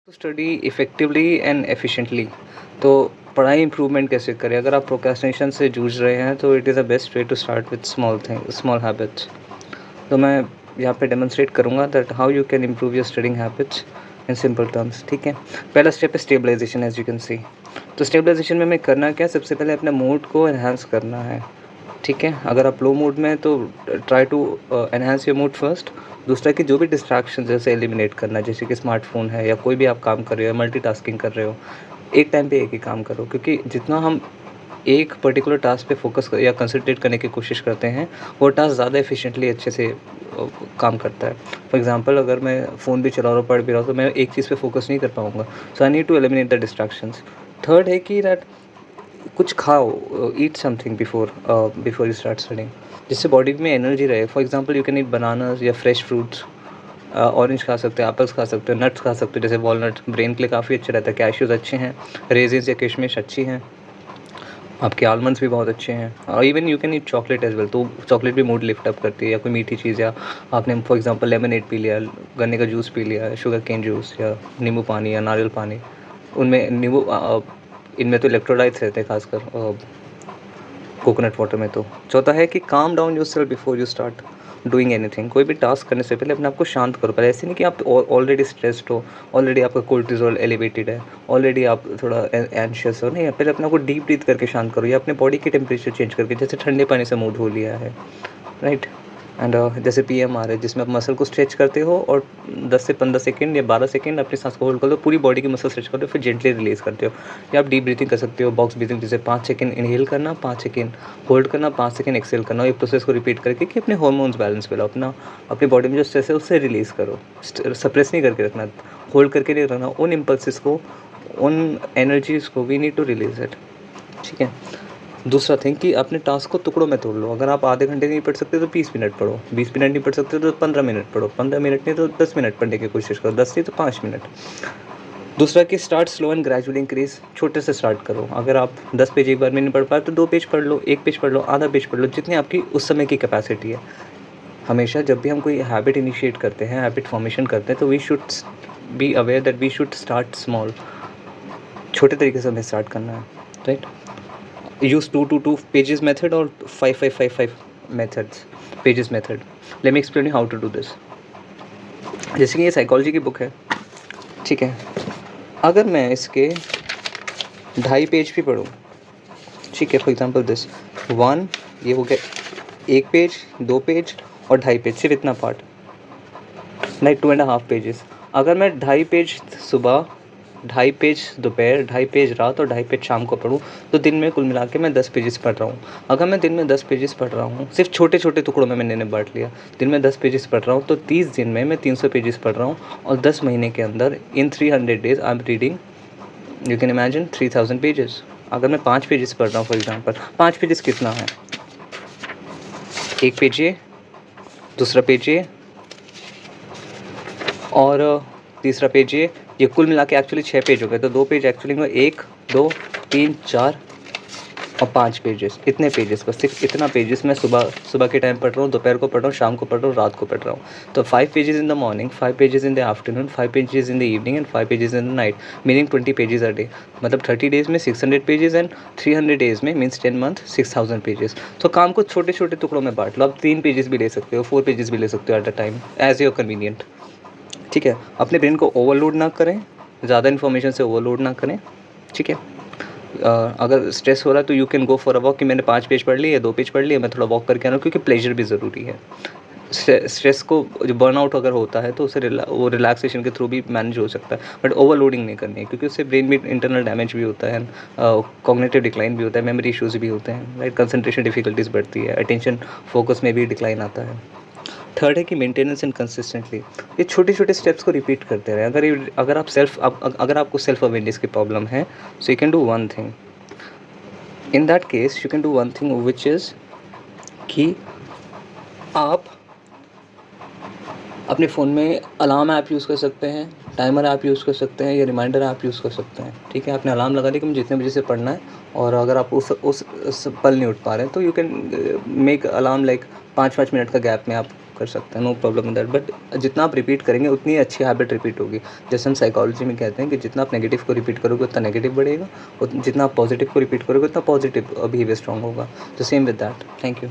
To study effectively and efficiently. तो पढ़ाई improvement कैसे करें? अगर आप प्रोक्रेस्टिनेशन से जूझ रहे हैं तो it is the best way to start with small habits. तो मैं यहाँ पे डेमोन्स्ट्रेट करूँगा that how you can improve your studying habits in simple terms. ठीक है, पहला स्टेप है stabilization, as you can see. तो स्टेबलाइजेशन में हमें करना क्या है? सबसे पहले अपने मूड को एनहांस करना है। ठीक है, अगर आप लो मूड में हैं तो try to enhance your mood first. दूसरा कि जो भी डिस्ट्रैक्शन जैसे एलिमिनेट करना है, जैसे कि स्मार्टफोन है या कोई भी आप काम कर रहे हो, मल्टीटास्किंग कर रहे हो, एक टाइम पे एक ही काम करो। क्योंकि जितना हम एक पर्टिकुलर टास्क पे फोकस या कंसंट्रेट करने की कोशिश करते हैं, वो टास्क ज़्यादा एफिशिएंटली अच्छे से काम करता है। फॉर एग्जांपल, अगर मैं फ़ोन भी चला रहा हूँ, पढ़ भी रहा हूँ, तो मैं एक चीज़ पे फोकस नहीं कर पाऊँगा। So I need to eliminate the distractions. Third है कि दैट कुछ खाओ, eat something before you start studying, जिससे बॉडी में एनर्जी रहे। For example, you can eat bananas या फ्रेश फ्रूट्स। ऑरेंज खा सकते हो, एप्पल्स खा सकते हो, नट्स खा सकते हो, जैसे वॉलनट ब्रेन के लिए काफ़ी अच्छा रहता है, कैश्यूज़ अच्छे हैं, रेजिन्स या किशमिश अच्छी हैं, आपके आलमंड्स भी बहुत अच्छे हैं। और even you can eat chocolate as well. तो चॉकलेट भी मूड लिफ्ट अप करती है, या कोई मीठी चीज़, या आपने फॉर एग्जांपल लेमनेड पी लिया, गन्ने का जूस पी लिया, शुगर केन जूस, या नींबू पानी या नारियल पानी। उनमें इनमें तो इलेक्ट्रोलाइट्स रहते हैं, खासकर कोकोनट वाटर में। तो चौथा है कि calm down yourself before you start doing anything. कोई भी टास्क करने से पहले अपने आप को शांत करो। पहले ऐसे नहीं कि आप ऑलरेडी स्ट्रेस्ड हो, ऑलरेडी आपका कोर्टिजोल एलिवेटेड है, ऑलरेडी आप थोड़ा एंशियस हो। नहीं, पहले अपने आप को डीप ब्रीथ करके शांत करो, या अपने बॉडी के टेम्परेचर चेंज करके, जैसे ठंडे पानी से मुँह धो लिया है, राइट। एंड जैसे पीएमआर है, जिसमें आप मसल को स्ट्रेच करते हो और 10 से 15 सेकंड या 12 सेकंड अपनी सांस को होल्ड कर दो, पूरी बॉडी की मसल स्ट्रेच करते हो, फिर जेंटली रिलीज करते हो। या आप डीप ब्रीथिंग कर सकते हो, बॉक्स ब्रीथिंग, जैसे 5 सेकंड इनहेल करना, 5 सेकंड होल्ड करना, 5 सेकंड एक्सेल करना। ये प्रोसेस को रिपीट करके कि अपने हार्मोन्स बैलेंस पे लाओ, अपनी बॉडी में जो स्ट्रेस है उससे रिलीज करो। सप्रेस नहीं करके रखना, होल्ड करके नहीं रखना। उन इम्पल्सिस को, उन एनर्जीज को we need to release it. ठीक है। दूसरा थिंग कि अपने टास्क को टुकड़ों में तोड़ लो। अगर आप आधे घंटे नहीं पढ़ सकते तो 20 मिनट पढ़ो, 20 मिनट नहीं पढ़ सकते तो 15 मिनट पढ़ो, 15 मिनट नहीं तो 10 मिनट पढ़ने की कोशिश करो, 10 नहीं तो 5 मिनट। दूसरा कि start slow and gradually increase. छोटे से स्टार्ट करो। अगर आप 10 पेज एक बार में नहीं पढ़ पाए तो 2 पेज पढ़ लो, 1 पेज पढ़ लो, आधा पेज पढ़ लो, जितनी आपकी उस समय की कैपेसिटी है। हमेशा जब भी हम कोई हैबिट इनिशिएट करते हैं, हैबिट फॉर्मेशन करते हैं, तो we should be aware that we should start small. छोटे तरीके से हमें स्टार्ट करना है, right. use 2 to 2 pages method or 5 methods, pages method. Let me explain you how to do this. जैसे कि ये साइकोलॉजी की बुक है, ठीक है। अगर मैं इसके 2.5 पेज भी पढूं, ठीक है, फॉर एग्जांपल दिस 1, ये हो गया 1 पेज, 2 पेज और 2.5 पेज, सिर्फ इतना पार्ट, लाइक 2.5 पेजेस। अगर मैं 2.5 पेज सुबह, 2.5 पेज दोपहर, 2.5 पेज रात और 2.5 पेज शाम को पढूं, तो दिन में कुल मिला के मैं 10 पेजेस पढ़ रहा हूँ। अगर मैं दिन में 10 पेजेस पढ़ रहा हूँ, सिर्फ छोटे छोटे टुकड़ों में मैंने बांट लिया, दिन में 10 पेजेस पढ़ रहा हूँ, तो 30 दिन में मैं 300 पेजेस पढ़ रहा हूँ। और 10 महीने के अंदर, इन 300 days I am reading, you can imagine, 3000 pages. अगर मैं 5 पेजेस पढ़ रहा हूँ, फॉर एग्जाम्पल, 5 पेजेस कितना है? 1 पेज ये, दूसरा पेज ये, और तीसरा पेज ये कुल मिला के एक्चुअली 6 पेज हो गए। तो 2 पेज एक्चुअली में 1, 2, 3, 4 और 5 पेजेस। इतने पेजेस, बस सिर्फ इतना पेजेस मैं सुबह के टाइम पढ़ रहा हूँ, दोपहर को पढ़ रहा हूँ, शाम को पढ़ रहा हूँ, रात को पढ़ रहा हूँ। तो 5 pages in the morning, 5 pages in the afternoon, 5 pages in the evening and 5 pages in the night, meaning 20 pages a day. मतलब 30 डेज में 600 पेजेस एंड 300 डेज में मीन्स 10 मंथ 6000 पेजेस। तो काम को छोटे छोटे टुकड़ों में बांट लो। आप 3 पेजेस भी ले सकते हो, 4 पेजेस भी ले सकते हो at a time, as your convenient. ठीक है, अपने ब्रेन को ओवरलोड ना करें, ज़्यादा इन्फॉर्मेशन से ओवरलोड ना करें। ठीक है, अगर स्ट्रेस हो रहा है तो you can go for a walk, कि मैंने 5 पेज पढ़ लिए, 2 पेज पढ़ लिए, मैं थोड़ा वॉक करके आ रहा हूँ, क्योंकि प्लेजर भी ज़रूरी है। स्ट्रेस को, जो बर्नआउट अगर होता है तो उसे वो रिलैक्सेशन के थ्रू भी मैनेज हो सकता है, बट ओवरलोडिंग नहीं करनी है, क्योंकि उससे ब्रेन में इंटरनल डैमेज भी होता है, कॉग्निटिव डिक्लाइन भी होता है, मेमोरी इश्यूज़ भी होते हैं, राइट। कंसंट्रेशन डिफिकल्टीज बढ़ती है, अटेंशन फोकस में भी डिक्लाइन आता है। थर्ड है कि मेंटेनेंस एंड कंसिस्टेंटली। ये छोटे छोटे स्टेप्स को रिपीट करते रहें। अगर आपको सेल्फ अवेयरनेस की प्रॉब्लम है, so you can do one thing. In that case you can do one thing which is कि आप अपने फ़ोन में अलार्म ऐप यूज़ कर सकते हैं, टाइमर ऐप यूज़ कर सकते हैं, या रिमाइंडर ऐप यूज़ कर सकते हैं। ठीक है, आपने अलार्म लगा दिया कि मुझे जितने बजे से पढ़ना है, और अगर आप उस पल नहीं उठ पा रहे हैं तो you can make alarm like 5-5 minute का गैप में आप कर सकते हैं, no problem in that. But जितना आप रिपीट करेंगे उतनी अच्छी हैबिट रिपीट होगी। जैसे हम साइकोलॉजी में कहते हैं कि जितना आप नेगेटिव को रिपीट करोगे उतना नेगेटिव बढ़ेगा, जितना आप पॉजिटिव को रिपीट करोगे उतना पॉजिटिव बिहेवियर स्ट्रॉन्ग होगा। तो same with that. Thank you.